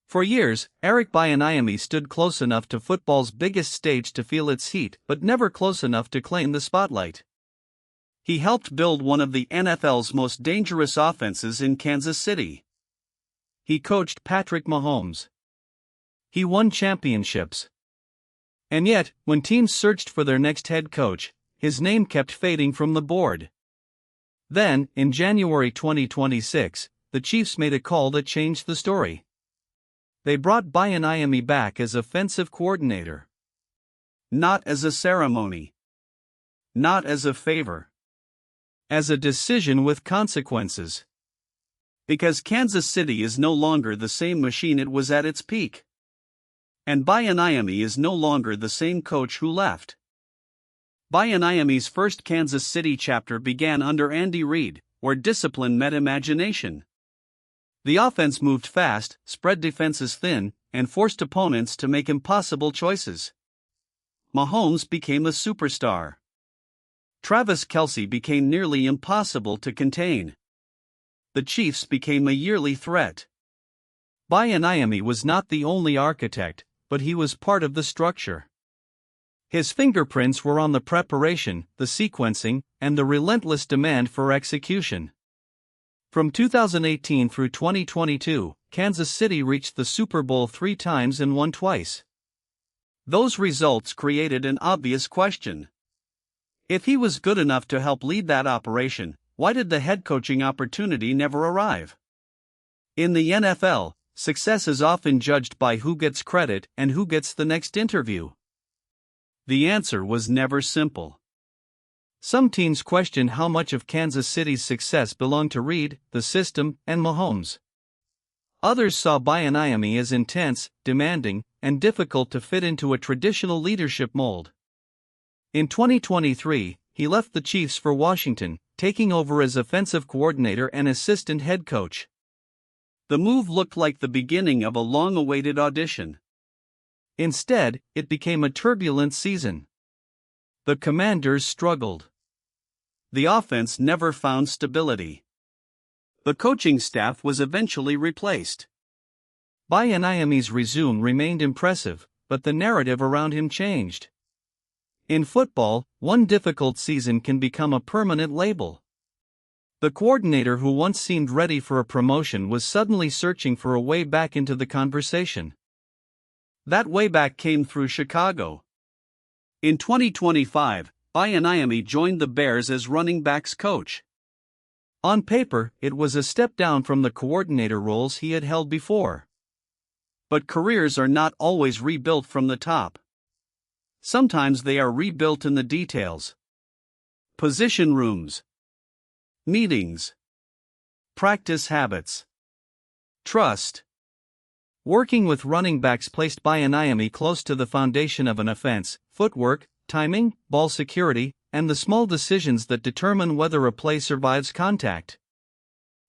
For years, Eric Bieniemy stood close enough to football's biggest stage to feel its heat, but never close enough to claim the spotlight. He helped build one of the NFL's most dangerous offenses in Kansas City. He coached Patrick Mahomes. He won championships. And yet, when teams searched for their next head coach, his name kept fading from the board. Then, in January 2026, the Chiefs made a call that changed the story. They brought Bieniemy back as offensive coordinator. Not as a ceremony. Not as a favor. As a decision with consequences. Because Kansas City is no longer the same machine it was at its peak. And Bieniemy is no longer the same coach who left. Bieniemy's first Kansas City chapter began under Andy Reid, where discipline met imagination. The offense moved fast, spread defenses thin, and forced opponents to make impossible choices. Mahomes became a superstar. Travis Kelce became nearly impossible to contain. The Chiefs became a yearly threat. Bieniemy was not the only architect, but he was part of the structure. His fingerprints were on the preparation, the sequencing, and the relentless demand for execution. From 2018 through 2022, Kansas City reached the Super Bowl 3 times and won twice. Those results created an obvious question. If he was good enough to help lead that operation, why did the head coaching opportunity never arrive? In the NFL, success is often judged by who gets credit and who gets the next interview. The answer was never simple. Some teams questioned how much of Kansas City's success belonged to Reid, the system, and Mahomes. Others saw Bieniemy as intense, demanding, and difficult to fit into a traditional leadership mold. In 2023, he left the Chiefs for Washington, taking over as offensive coordinator and assistant head coach. The move looked like the beginning of a long-awaited audition. Instead, it became a turbulent season. The Commanders struggled. The offense never found stability. The coaching staff was eventually replaced. Bieniemy's resume remained impressive, but the narrative around him changed. In football, one difficult season can become a permanent label. The coordinator who once seemed ready for a promotion was suddenly searching for a way back into the conversation. That way back came through Chicago. In 2025, Bieniemy joined the Bears as running backs coach. On paper, it was a step down from the coordinator roles he had held before. But careers are not always rebuilt from the top. Sometimes they are rebuilt in the details. Position rooms. Meetings. Practice habits. Trust. Working with running backs placed Bieniemy close to the foundation of an offense: footwork, timing, ball security, and the small decisions that determine whether a play survives contact.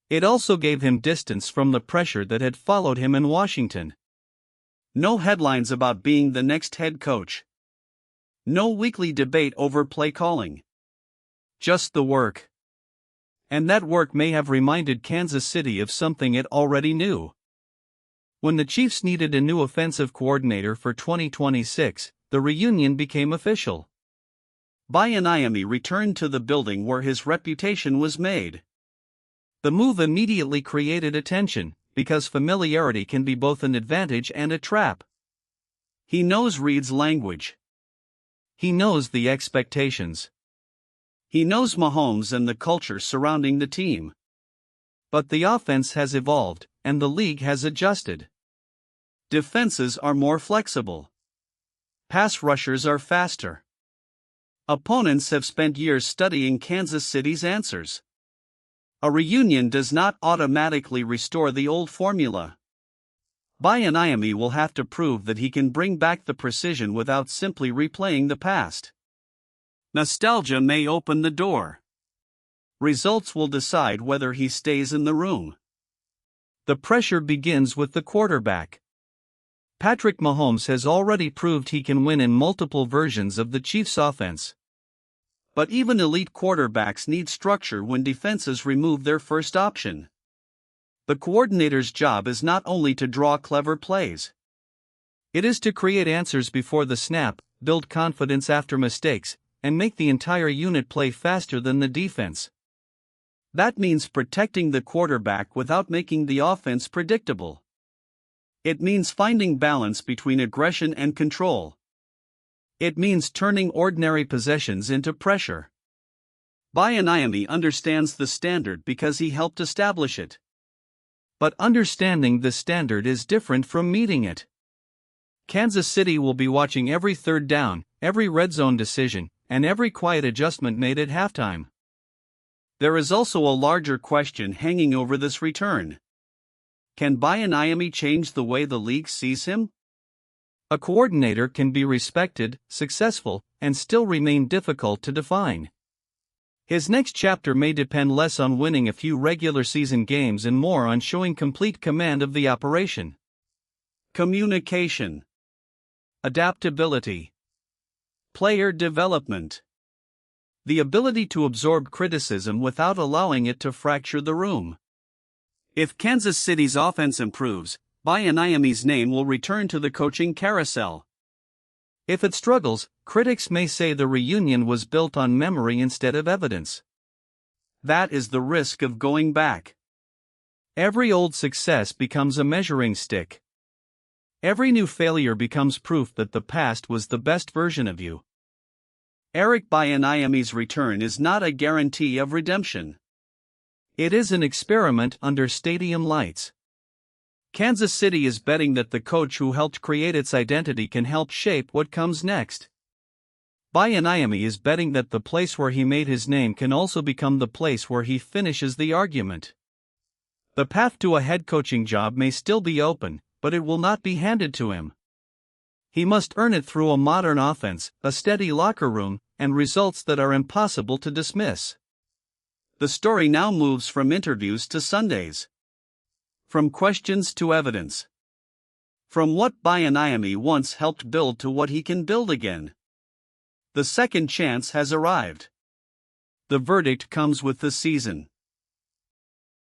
It also gave him distance from the pressure that had followed him in Washington. No headlines about being the next head coach. No weekly debate over play calling. Just the work. And that work may have reminded Kansas City of something it already knew. When the Chiefs needed a new offensive coordinator for 2026, the reunion became official. Bieniemy returned to the building where his reputation was made. The move immediately created attention, because familiarity can be both an advantage and a trap. He knows Reid's language. He knows the expectations. He knows Mahomes and the culture surrounding the team. But the offense has evolved, and the league has adjusted. Defenses are more flexible. Pass rushers are faster. Opponents have spent years studying Kansas City's answers. A reunion does not automatically restore the old formula. Bieniemy will have to prove that he can bring back the precision without simply replaying the past. Nostalgia may open the door. Results will decide whether he stays in the room. The pressure begins with the quarterback. Patrick Mahomes has already proved he can win in multiple versions of the Chiefs' offense. But even elite quarterbacks need structure when defenses remove their first option. The coordinator's job is not only to draw clever plays. It is to create answers before the snap, build confidence after mistakes, and make the entire unit play faster than the defense. That means protecting the quarterback without making the offense predictable. It means finding balance between aggression and control. It means turning ordinary possessions into pressure. Bieniemy understands the standard because he helped establish it. But understanding the standard is different from meeting it. Kansas City will be watching every third down, every red zone decision, and every quiet adjustment made at halftime. There is also a larger question hanging over this return. Can Bieniemy change the way the league sees him? A coordinator can be respected, successful, and still remain difficult to define. His next chapter may depend less on winning a few regular season games and more on showing complete command of the operation. Communication, adaptability, player development. The ability to absorb criticism without allowing it to fracture the room. If Kansas City's offense improves, Bieniemy's name will return to the coaching carousel. If it struggles, critics may say the reunion was built on memory instead of evidence. That is the risk of going back. Every old success becomes a measuring stick. Every new failure becomes proof that the past was the best version of you. Eric Bieniemy's return is not a guarantee of redemption. It is an experiment under stadium lights. Kansas City is betting that the coach who helped create its identity can help shape what comes next. Bieniemy is betting that the place where he made his name can also become the place where he finishes the argument. The path to a head coaching job may still be open, but it will not be handed to him. He must earn it through a modern offense, a steady locker room, and results that are impossible to dismiss. The story now moves from interviews to Sundays. From questions to evidence. From what Bieniemy once helped build to what he can build again. The second chance has arrived. The verdict comes with the season.